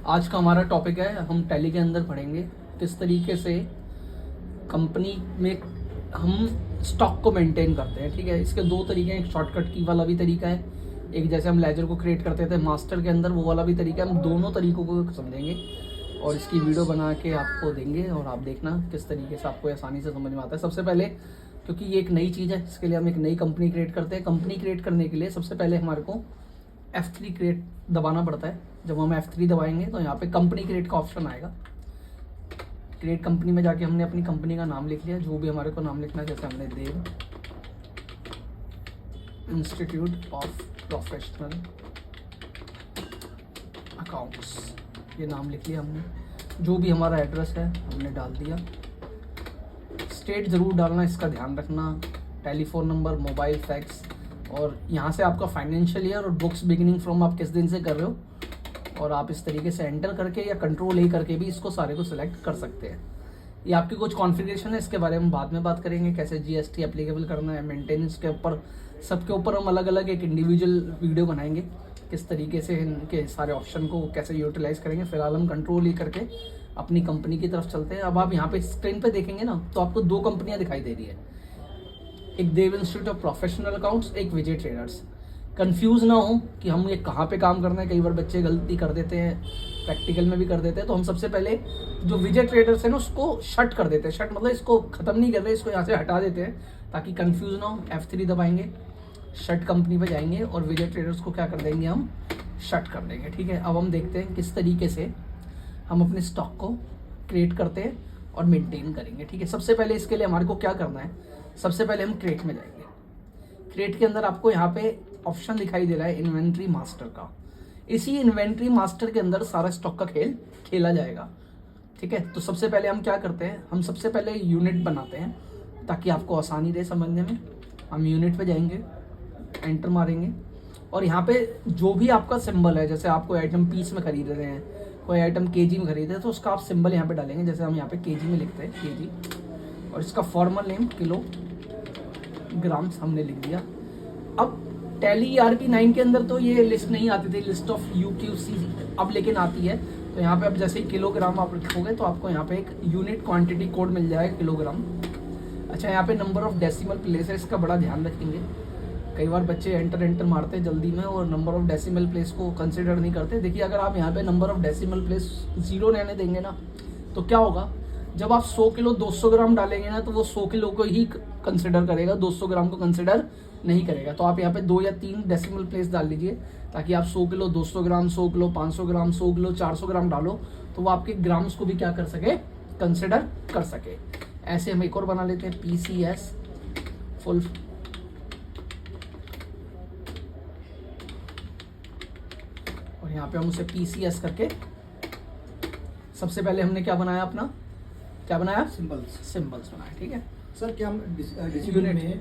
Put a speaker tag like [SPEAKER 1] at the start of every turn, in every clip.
[SPEAKER 1] आज का हमारा टॉपिक है, हम टैली के अंदर पढ़ेंगे किस तरीके से कंपनी में हम स्टॉक को मेंटेन करते हैं। ठीक है, इसके दो तरीके हैं, एक शॉर्टकट की वाला भी तरीका है, एक जैसे हम लेजर को क्रिएट करते थे मास्टर के अंदर, वो वाला भी तरीका है। हम दोनों तरीकों को समझेंगे और इसकी वीडियो बना के आपको देंगे और आप देखना किस तरीके से आपको आसानी से समझ में आता है। सबसे पहले, क्योंकि ये एक नई चीज़ है, इसके लिए हम एक नई कंपनी क्रिएट करते हैं। कंपनी क्रिएट करने के लिए सबसे पहले हमारे को F3 क्रिएट दबाना पड़ता है। जब हम F3 दबाएंगे तो यहाँ पे कंपनी क्रिएट का ऑप्शन आएगा। क्रिएट कंपनी में जाके हमने अपनी कंपनी का नाम लिख लिया, जो भी हमारे को नाम लिखना है। जैसे हमने देव इंस्टीट्यूट ऑफ प्रोफेशनल अकाउंट्स ये नाम लिख लिया हमने। जो भी हमारा एड्रेस है हमने डाल दिया। स्टेट ज़रूर डालना, इसका ध्यान रखना। टेलीफोन नंबर, मोबाइल, फैक्स, और यहाँ से आपका फाइनेंशियल ईयर और बुक्स बिगिनिंग फ्रॉम आप किस दिन से कर रहे हो, और आप इस तरीके से एंटर करके या कंट्रोल ए करके भी इसको सारे को सिलेक्ट कर सकते हैं। ये आपकी कुछ कॉन्फ़िगरेशन है, इसके बारे में बाद में बात करेंगे, कैसे जीएसटी एप्लीकेबल करना है, मेंटेनेंस के ऊपर, सबके ऊपर हम अलग अलग एक इंडिविजुअल वीडियो बनाएंगे, किस तरीके से इनके सारे ऑप्शन को कैसे यूटिलाइज करेंगे। फिलहाल हम कंट्रोल ई करके अपनी कंपनी की तरफ चलते हैं। अब आप यहाँ पे स्क्रीन पे देखेंगे ना, तो आपको दो कंपनियाँ दिखाई दे रही है, एक देव इंस्टीट्यूट ऑफ प्रोफेशनल अकाउंट्स, एक विजय ट्रेडर्स। कंफ्यूज ना हो कि हम ये कहाँ पे काम करना है, कई बार बच्चे गलती कर देते हैं, प्रैक्टिकल में भी कर देते हैं। तो हम सबसे पहले जो विजय ट्रेडर्स है ना, उसको शट कर देते हैं। शट मतलब इसको ख़त्म नहीं कर रहे, इसको यहाँ से हटा देते हैं ताकि कंफ्यूज ना हो। F3 दबाएंगे, शट कंपनी पे जाएंगे और विजय ट्रेडर्स को क्या कर देंगे, हम शट कर देंगे। ठीक है, अब हम देखते हैं किस तरीके से हम अपने स्टॉक को क्रिएट करते हैं और मेंटेन करेंगे। ठीक है, सबसे पहले इसके लिए हमारे को क्या करना है, सबसे पहले हम क्रिएट में जाएंगे। क्रिएट के अंदर आपको यहाँ पे ऑप्शन दिखाई दे रहा है इन्वेंट्री मास्टर का। इसी इन्वेंट्री मास्टर के अंदर सारा स्टॉक का खेल खेला जाएगा। ठीक है, तो सबसे पहले हम क्या करते हैं, हम सबसे पहले यूनिट बनाते हैं ताकि आपको आसानी रहे समझने में। हम यूनिट पे जाएंगे, एंटर मारेंगे और यहाँ पे जो भी आपका सिंबल है, जैसे आप कोई आइटम पीस में खरीद रहे हैं, कोई आइटम केजी में खरीद रहे हैं, तो उसका आप सिंबल यहाँ पे डालेंगे। जैसे हम यहाँ पे केजी में लिखते हैं केजी, और इसका फॉर्मल नेम किलो ग्राम्स हमने लिख दिया। अब टैली ERP9 के अंदर तो ये लिस्ट नहीं आती थी, लिस्ट ऑफ UQC, अब लेकिन आती है। तो यहाँ पे अब जैसे किलोग्राम आप लिखोगे तो आपको यहाँ पे एक यूनिट क्वांटिटी कोड मिल जाएगा, किलोग्राम। अच्छा, यहाँ पे नंबर ऑफ डेसिमल प्लेस है, इसका बड़ा ध्यान रखेंगे। कई बार बच्चे एंटर मारते हैं जल्दी में और नंबर ऑफ डेसिमल प्लेस को कंसिडर नहीं करते। देखिए, अगर आप यहाँ पे नंबर ऑफ डेसिमल प्लेस 0 रहने देंगे ना, तो क्या होगा, जब आप 100 किलो 200 ग्राम डालेंगे ना, तो वो 100 किलो को ही कंसिडर करेगा, 200 ग्राम को कंसिडर नहीं करेगा। तो आप यहाँ पे 2 या 3 डेसिमल प्लेस डाल लीजिए ताकि आप 100 किलो 200 ग्राम, 100 किलो 500 ग्राम, 100 किलो 400 ग्राम डालो, तो वो आपके ग्राम्स को भी क्या कर सके, कंसिडर कर सके। ऐसे हम एक और बना लेते हैं, PCS फुल, और यहाँ पे हम उसे PCS करके, सबसे पहले हमने क्या बनाया, अपना क्या बनाया, सिंबल्स बनाया। ठीक है
[SPEAKER 2] सर, क्या हम डिस्ट्रीब्यूट में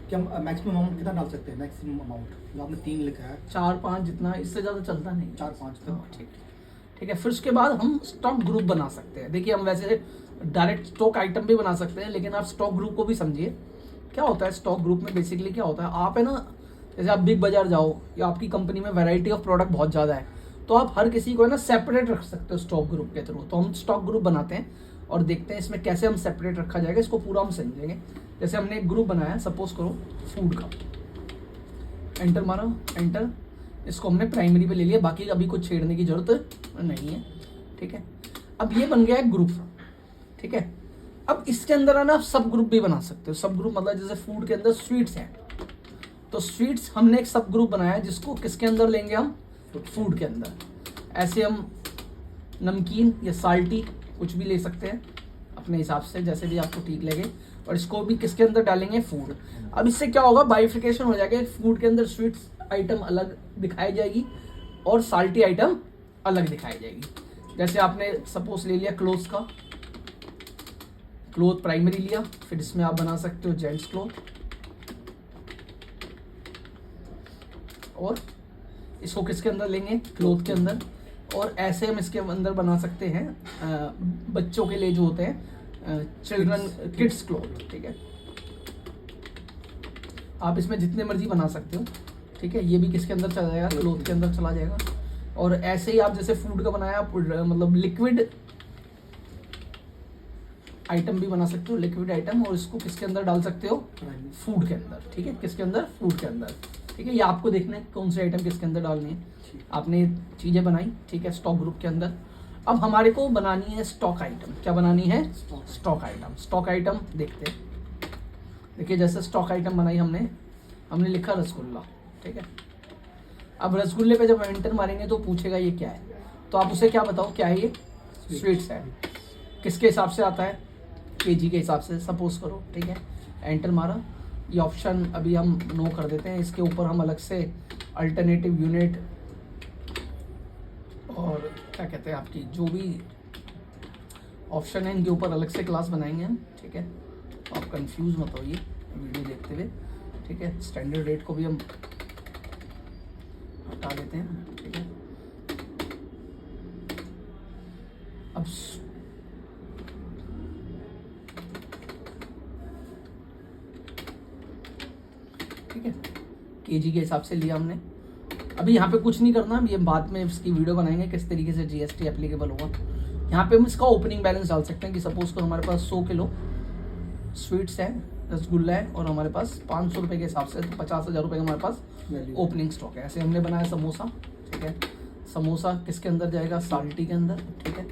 [SPEAKER 2] क्या हम मैक्सिमम अमाउंट कितना डाल सकते हैं? मैक्सिमम अमाउंट आपने 3 लिखा है,
[SPEAKER 1] 4-5, जितना, इससे ज़्यादा चलता नहीं,
[SPEAKER 2] 4-5।
[SPEAKER 1] ठीक है। फिर उसके बाद हम स्टॉक ग्रुप बना सकते हैं। देखिए, हम वैसे डायरेक्ट स्टॉक आइटम भी बना सकते हैं, लेकिन आप स्टॉक ग्रुप को भी समझिए। क्या होता है स्टॉक ग्रुप में, बेसिकली क्या होता है, आप है ना, जैसे आप बिग बाजार जाओ या आपकी कंपनी में वैरायटी ऑफ प्रोडक्ट बहुत ज़्यादा है, तो आप हर किसी को है ना सेपरेट रख सकते हो स्टॉक ग्रुप के थ्रू। तो हम स्टॉक ग्रुप बनाते हैं और देखते हैं इसमें कैसे हम सेपरेट रखा जाएगा, इसको पूरा हम समझेंगे। जैसे हमने एक ग्रुप बनाया, सपोज करो फूड का, एंटर मारा, एंटर, इसको हमने प्राइमरी पे ले लिया, बाकी अभी कुछ छेड़ने की जरूरत नहीं है। ठीक है, अब ये बन गया एक ग्रुप। ठीक है, अब इसके अंदर है ना सब ग्रुप भी बना सकते हो। सब ग्रुप मतलब जैसे फूड के अंदर स्वीट्स हैं, तो स्वीट्स हमने एक सब ग्रुप बनाया जिसको किसके अंदर लेंगे, हम फूड के अंदर। ऐसे हम नमकीन या साल्टी कुछ भी ले सकते हैं अपने हिसाब से, जैसे भी आपको ठीक लगे, और इसको भी किसके अंदर डालेंगे, फूड। अब इससे क्या होगा, बाइफिकेशन हो जाएगा, फूड के अंदर स्वीट्स आइटम अलग दिखाई जाएगी और साल्टी आइटम अलग दिखाई जाएगी। जैसे आपने सपोज ले लिया क्लोथ्स का, क्लोथ प्राइमरी लिया, फिर इसमें आप बना सकते हो जेंट्स क्लोथ, और इसको किसके अंदर लेंगे, क्लोथ के अंदर। और ऐसे हम इसके अंदर बना सकते हैं बच्चों के लिए जो होते हैं चिल्ड्रन किड्स क्लोथ। ठीक है, आप इसमें जितने मर्जी बना सकते हो। ठीक है, ये भी किसके अंदर चला जाएगा, क्लोथ के अंदर चला जाएगा। और ऐसे ही आप जैसे फूड का बनाया, आप मतलब लिक्विड आइटम भी बना सकते हो, लिक्विड आइटम, और इसको किसके अंदर डाल सकते हो, फूड के अंदर, ठीक है, किसके अंदर, फूड के अंदर, ठीक है। ये आपको देखना है कौन से आइटम किसके अंदर डालनी है। आपने चीज़ें बनाई, ठीक है, स्टॉक ग्रुप के अंदर। अब हमारे को बनानी है स्टॉक आइटम। क्या बनानी है, स्टॉक आइटम। स्टॉक आइटम देखते हैं। देखिए जैसे स्टॉक आइटम बनाई हमने लिखा रसगुल्ला, ठीक है। अब रसगुल्ले पे जब एंटर मारेंगे तो पूछेगा ये क्या है, तो आप उसे क्या बताओ, क्या है ये, स्वीट्स है। किसके हिसाब से आता है, केजी के हिसाब से सपोज करो, ठीक है। एंटर मारा, ये ऑप्शन अभी हम नो कर देते हैं। इसके ऊपर हम अलग से अल्टरनेटिव यूनिट और क्या कहते हैं आपकी जो भी ऑप्शन है इनके ऊपर अलग से क्लास बनाएंगे हम, ठीक है। तो आप कंफ्यूज मत होइए वीडियो देखते हुए, ठीक है। स्टैंडर्ड रेट को भी हम हटा देते हैं, ठीक है। अब ठीक है, केजी के हिसाब से लिया हमने। अभी यहाँ पे कुछ नहीं करना, ये बाद में इसकी वीडियो बनाएंगे किस तरीके से जीएसटी एप्लीकेबल होगा। यहाँ पे हम इसका ओपनिंग बैलेंस डाल सकते हैं कि सपोज करो हमारे पास 100 किलो स्वीट्स है, रसगुल्ला है, और हमारे पास 500 रुपये के हिसाब से, तो 50,000 रुपये का हमारे पास ओपनिंग स्टॉक है। ऐसे हमने बनाया समोसा, ठीक है। समोसा किसके अंदर जाएगा, साल्टी के अंदर, ठीक है।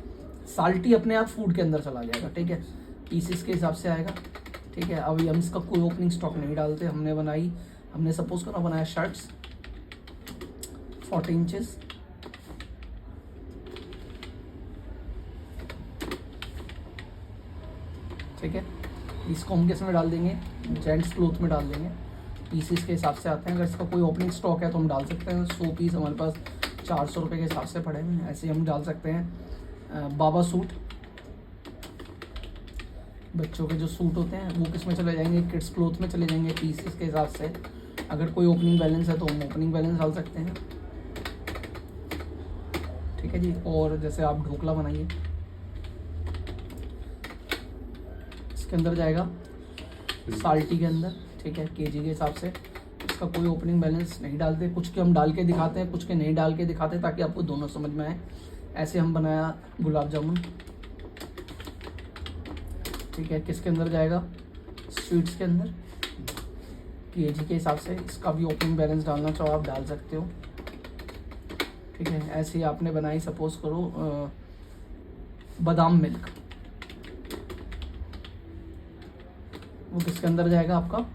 [SPEAKER 1] साल्टी अपने आप फूड के अंदर चला जाएगा, ठीक है, पीसेस के हिसाब से आएगा, ठीक है। अभी हम इसका कोई ओपनिंग स्टॉक नहीं डालते। हमने सपोज करो बनाया शर्ट्स 40 इंचेस, ठीक है। इसको हम किस में डाल देंगे, जेंट्स क्लोथ में डाल देंगे। पीसेस के हिसाब से आते हैं, अगर इसका कोई ओपनिंग स्टॉक है तो हम डाल सकते हैं। 100 पीस हमारे पास 400 रुपये के हिसाब से पड़े हैं, ऐसे हम डाल सकते हैं। बाबा सूट, बच्चों के जो सूट होते हैं वो किस में चले जाएंगे, किड्स क्लोथ में चले जाएंगे पीसेस के हिसाब से। अगर कोई ओपनिंग बैलेंस है तो हम ओपनिंग बैलेंस डाल सकते हैं, ठीक है जी। और जैसे आप ढोकला बनाइए, इसके अंदर जाएगा साल्टी के अंदर, ठीक है, केजी के हिसाब से। इसका कोई ओपनिंग बैलेंस नहीं डालते, कुछ के हम डाल के दिखाते हैं, कुछ के नहीं डाल के दिखाते हैं, ताकि आपको दोनों समझ में आए। ऐसे हम बनाया गुलाब जामुन, ठीक है, किसके अंदर जाएगा, स्वीट्स के अंदर, केजी के हिसाब से। इसका भी ओपनिंग बैलेंस डालना चाहो आप डाल सकते हो, ठीक है। ऐसे ही आपने बनाई सपोज करो बादाम मिल्क, वो किसके अंदर जाएगा, आपका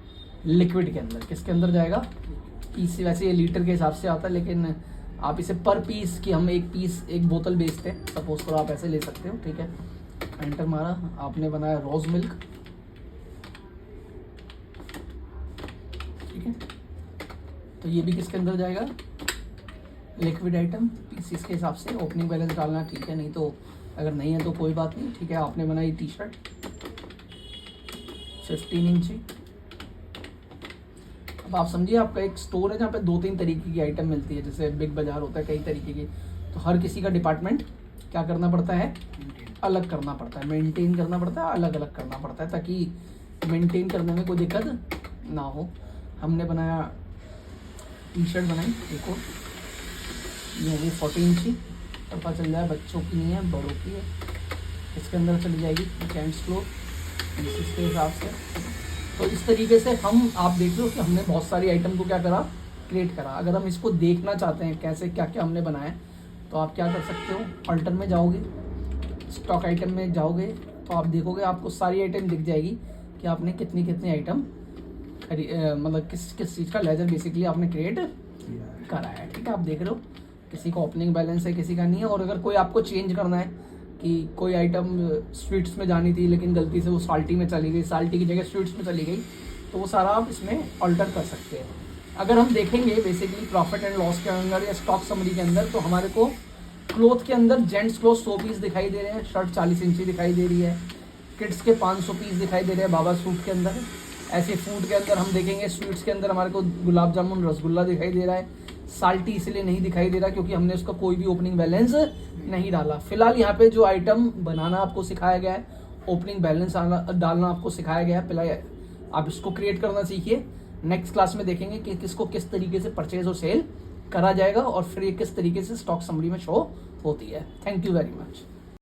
[SPEAKER 1] लिक्विड के अंदर। किसके अंदर जाएगा, पीस। वैसे ये लीटर के हिसाब से आता है, लेकिन आप इसे पर पीस की हम एक पीस एक बोतल बेचते हैं, सपोज करो आप ऐसे ले सकते हो, ठीक है। एंटर मारा, आपने बनाया रोज मिल्क, ठीक है। तो ये भी किसके अंदर जाएगा, लिक्विड आइटम, पीसीस के हिसाब से। ओपनिंग बैलेंस डालना, ठीक है, नहीं तो अगर नहीं है तो कोई बात नहीं, ठीक है। आपने बनाई टी शर्ट 15 इंची। अब आप समझिए आपका एक स्टोर है जहाँ पे 2-3 तरीके की आइटम मिलती है, जैसे बिग बाजार होता है कई तरीके की, तो हर किसी का डिपार्टमेंट क्या करना पड़ता है, अलग करना पड़ता है, मेंटेन करना पड़ता है, अलग अलग करना पड़ता है, ताकि मेंटेन करने में कोई दिक्कत ना हो। हमने बनाया टी शर्ट बनाई एक और, ये भी 40 इंची, पता चल जाए बच्चों की नहीं है बड़ों की है। इसके अंदर चली जाएगी जेंट्स क्लोथ इसके हिसाब से। तो इस तरीके से आप देख लो कि हमने बहुत सारी आइटम को क्या करा, क्रिएट करा। अगर हम इसको देखना चाहते हैं कैसे क्या क्या हमने बनाया, तो आप क्या कर सकते हो, अल्टर में जाओगे, स्टॉक आइटम में जाओगे, तो आप देखोगे आपको सारी आइटम दिख जाएगी कि आपने कितनी कितनी आइटम मतलब किस किस चीज़ का लेजर बेसिकली आपने क्रिएट करा है, ठीक है। आप देख रहे हो किसी का ओपनिंग बैलेंस है, किसी का नहीं है। और अगर कोई आपको चेंज करना है कि कोई आइटम स्वीट्स में जानी थी लेकिन गलती से वो साल्टी में चली गई, साल्टी की जगह स्वीट्स में चली गई, तो वो सारा आप इसमें अल्टर कर सकते हैं। अगर हम देखेंगे बेसिकली प्रॉफिट एंड लॉस के अंदर या स्टॉक समरी के अंदर, तो हमारे को क्लोथ के अंदर जेंट्स क्लोथ 100 पीस दिखाई दे रहे हैं, शर्ट 40 इंची दिखाई दे रही है, किड्स के 500 पीस दिखाई दे रहे हैं बाबा सूट के अंदर। ऐसे फूड के अंदर हम देखेंगे, स्वीट्स के अंदर हमारे को गुलाब जामुन रसगुल्ला दिखाई दे रहा है, साल्टी इसलिए नहीं दिखाई दे रहा क्योंकि हमने उसका कोई भी ओपनिंग बैलेंस नहीं डाला। फिलहाल यहाँ पे जो आइटम बनाना आपको सिखाया गया है, ओपनिंग बैलेंस डालना आपको सिखाया गया है, पहले आप इसको क्रिएट करना सीखिए। नेक्स्ट क्लास में देखेंगे कि किसको किस तरीके से परचेज और सेल करा जाएगा और फिर ये किस तरीके से स्टॉक समरी में शो होती है। Thank you very much.